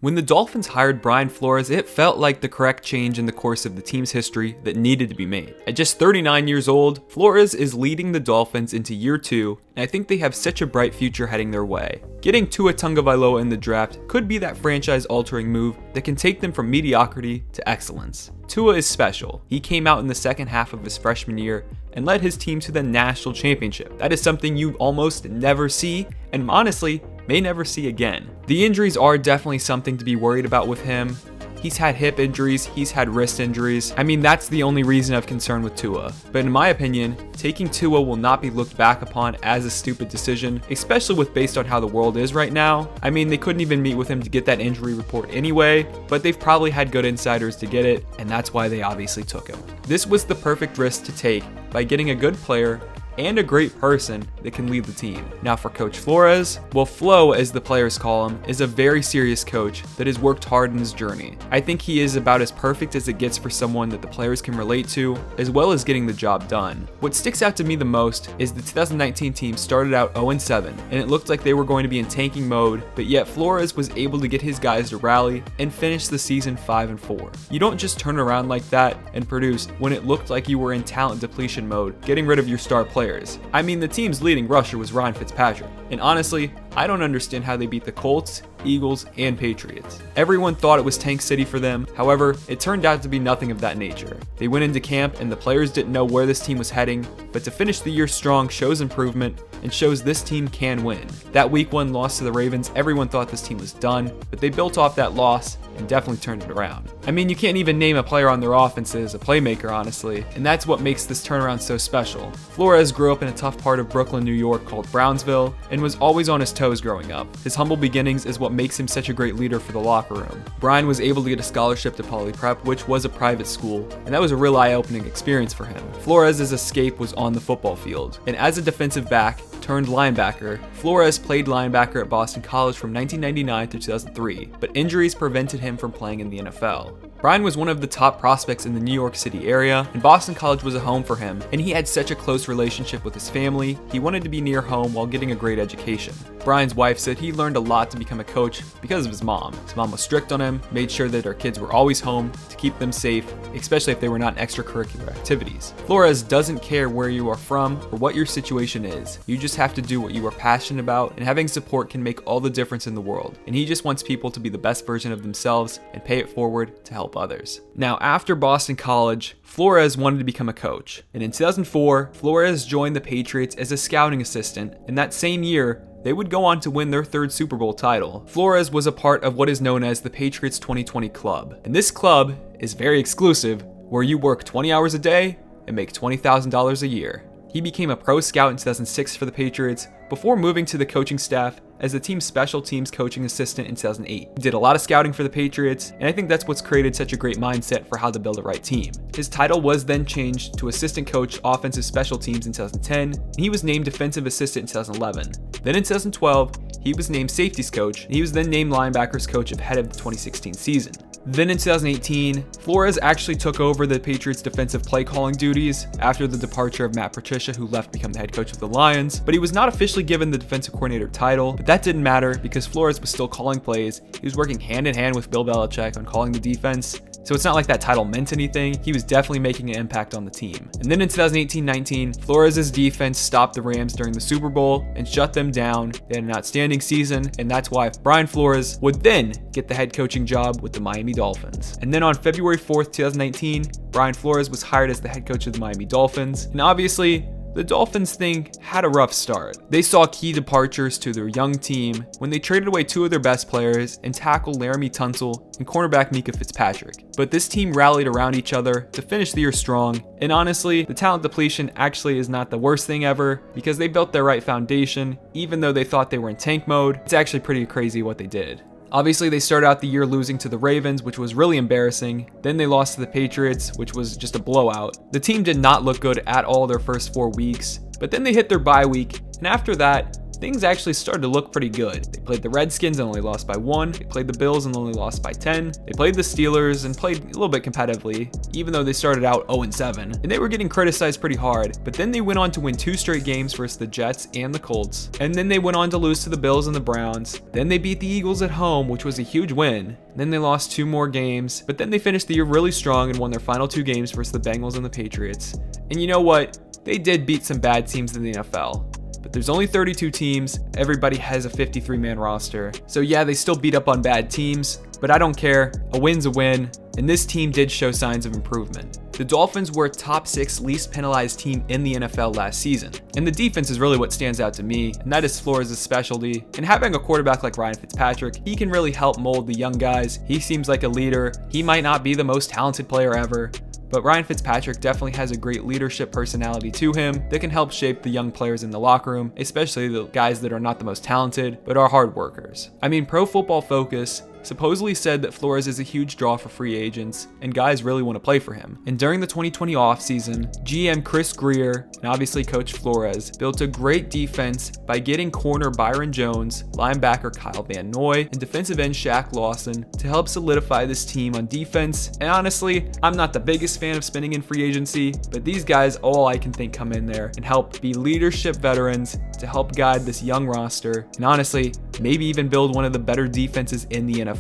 When the Dolphins hired Brian Flores, it felt like the correct change in the course of the team's history that needed to be made. At just 39 years old, Flores is leading the Dolphins into year 2, and I think they have such a bright future heading their way. Getting Tua Tagovailoa in the draft could be that franchise-altering move that can take them from mediocrity to excellence. Tua is special. He came out in the second half of his freshman year and led his team to the national championship. That is something you almost never see, and honestly, may never see again. The injuries are definitely something to be worried about with him. He's had hip injuries, he's had wrist injuries. I mean, that's the only reason of concern with Tua. But in my opinion, taking Tua will not be looked back upon as a stupid decision, especially with based on how the world is right now. I mean, they couldn't even meet with him to get that injury report anyway, but they've probably had good insiders to get it, and that's why they obviously took him. This was the perfect risk to take by getting a good player and a great person that can lead the team. Now for Coach Flores, well, Flo, as the players call him, is a very serious coach that has worked hard in his journey. I think he is about as perfect as it gets for someone that the players can relate to, as well as getting the job done. What sticks out to me the most is the 2019 team started out 0-7, and it looked like they were going to be in tanking mode, but yet Flores was able to get his guys to rally and finish the season 5-4. You don't just turn around like that and produce when it looked like you were in talent depletion mode, getting rid of your star players. I mean, the team's leading rusher was Ryan Fitzpatrick, and honestly, I don't understand how they beat the Colts, Eagles, and Patriots. Everyone thought it was tank city for them. However, it turned out to be nothing of that nature. They went into camp and the players didn't know where this team was heading, but to finish the year strong shows improvement and shows this team can win. That week 1 loss to the Ravens, everyone thought this team was done, but they built off that loss and definitely turned it around. I mean, you can't even name a player on their offense as a playmaker, honestly, and that's what makes this turnaround so special. Flores grew up in a tough part of Brooklyn, New York called Brownsville, and was always on his toes growing up. His humble beginnings is what makes him such a great leader for the locker room. Brian was able to get a scholarship to Poly Prep, which was a private school, and that was a real eye-opening experience for him. Flores' escape was on the football field, and as a defensive back turned linebacker, Flores played linebacker at Boston College from 1999 through 2003, but injuries prevented him from playing in the NFL. Brian was one of the top prospects in the New York City area, and Boston College was a home for him, and he had such a close relationship with his family, he wanted to be near home while getting a great education. Brian's wife said he learned a lot to become a coach because of his mom. His mom was strict on him, made sure that her kids were always home to keep them safe, especially if they were not in extracurricular activities. Flores doesn't care where you are from or what your situation is. You just have to do what you are passionate about, and having support can make all the difference in the world. And he just wants people to be the best version of themselves and pay it forward to help others. Now, after Boston College, Flores wanted to become a coach. And in 2004, Flores joined the Patriots as a scouting assistant, and that same year, they would go on to win their 3rd Super Bowl title. Flores was a part of what is known as the Patriots 2020 Club. And this club is very exclusive, where you work 20 hours a day and make $20,000 a year. He became a pro scout in 2006 for the Patriots before moving to the coaching staff as the team's special teams coaching assistant in 2008. He did a lot of scouting for the Patriots, and I think that's what's created such a great mindset for how to build the right team. His title was then changed to assistant coach offensive special teams in 2010, and he was named defensive assistant in 2011. Then in 2012, he was named safeties coach, and he was then named linebackers coach ahead of the 2016 season. Then in 2018, Flores actually took over the Patriots' defensive play calling duties after the departure of Matt Patricia, who left to become the head coach of the Lions, but he was not officially given the defensive coordinator title, but that didn't matter because Flores was still calling plays. He was working hand in hand with Bill Belichick on calling the defense, so it's not like that title meant anything. He was definitely making an impact on the team. And then in 2018-19, Flores' defense stopped the Rams during the Super Bowl and shut them down. They had an outstanding season, and that's why Brian Flores would then get the head coaching job with the Miami Dolphins. And then on February 4th, 2019, Brian Flores was hired as the head coach of the Miami Dolphins. And obviously, the Dolphins thing had a rough start. They saw key departures to their young team when they traded away 2 of their best players in tackle Laramie Tunsil and cornerback Mika Fitzpatrick. But this team rallied around each other to finish the year strong, and honestly, the talent depletion actually is not the worst thing ever because they built their right foundation. Even though they thought they were in tank mode, it's actually pretty crazy what they did. Obviously, they started out the year losing to the Ravens, which was really embarrassing. Then they lost to the Patriots, which was just a blowout. The team did not look good at all their first 4 weeks, but then they hit their bye week, and after that, things actually started to look pretty good. They played the Redskins and only lost by 1. They played the Bills and only lost by 10. They played the Steelers and played a little bit competitively, even though they started out 0-7. And they were getting criticized pretty hard, but then they went on to win 2 straight games versus the Jets and the Colts. And then they went on to lose to the Bills and the Browns. Then they beat the Eagles at home, which was a huge win. Then they lost 2 more games, but then they finished the year really strong and won their final 2 games versus the Bengals and the Patriots. And you know what? They did beat some bad teams in the NFL. But there's only 32 teams, everybody has a 53-man roster. So yeah, they still beat up on bad teams, but I don't care. A win's a win, and this team did show signs of improvement. The Dolphins were a top 6 least penalized team in the NFL last season. And the defense is really what stands out to me, and that is Flores' specialty. And having a quarterback like Ryan Fitzpatrick, he can really help mold the young guys. He seems like a leader. He might not be the most talented player ever, but Ryan Fitzpatrick definitely has a great leadership personality to him that can help shape the young players in the locker room, especially the guys that are not the most talented, but are hard workers. I mean, Pro Football Focus supposedly said that Flores is a huge draw for free agents, and guys really want to play for him. And during the 2020 offseason, GM Chris Greer, and obviously Coach Flores, built a great defense by getting corner Byron Jones, linebacker Kyle Van Noy, and defensive end Shaq Lawson to help solidify this team on defense. And honestly, I'm not the biggest fan of spending in free agency, but these guys, all I can think, come in there and help be leadership veterans to help guide this young roster, and honestly, maybe even build one of the better defenses in the NFL.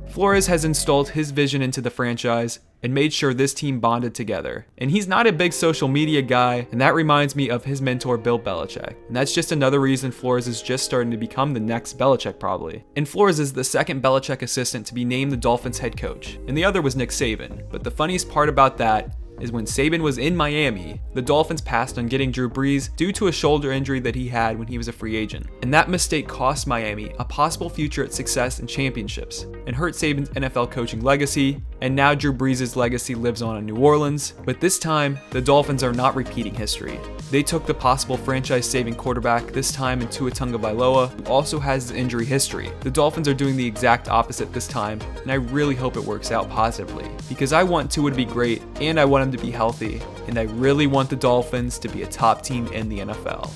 Flores has installed his vision into the franchise and made sure this team bonded together. And he's not a big social media guy, and that reminds me of his mentor Bill Belichick. And that's just another reason Flores is just starting to become the next Belichick probably. And Flores is the second Belichick assistant to be named the Dolphins head coach, and the other was Nick Saban. But the funniest part about that is when Saban was in Miami, the Dolphins passed on getting Drew Brees due to a shoulder injury that he had when he was a free agent. And that mistake cost Miami a possible future at success and championships, and hurt Saban's NFL coaching legacy. And now Drew Brees' legacy lives on in New Orleans. But this time, the Dolphins are not repeating history. They took the possible franchise-saving quarterback, this time in Tua Tagovailoa, who also has injury history. The Dolphins are doing the exact opposite this time, and I really hope it works out positively, because I want Tua to be great, and I want him to be healthy, and I really want the Dolphins to be a top team in the NFL.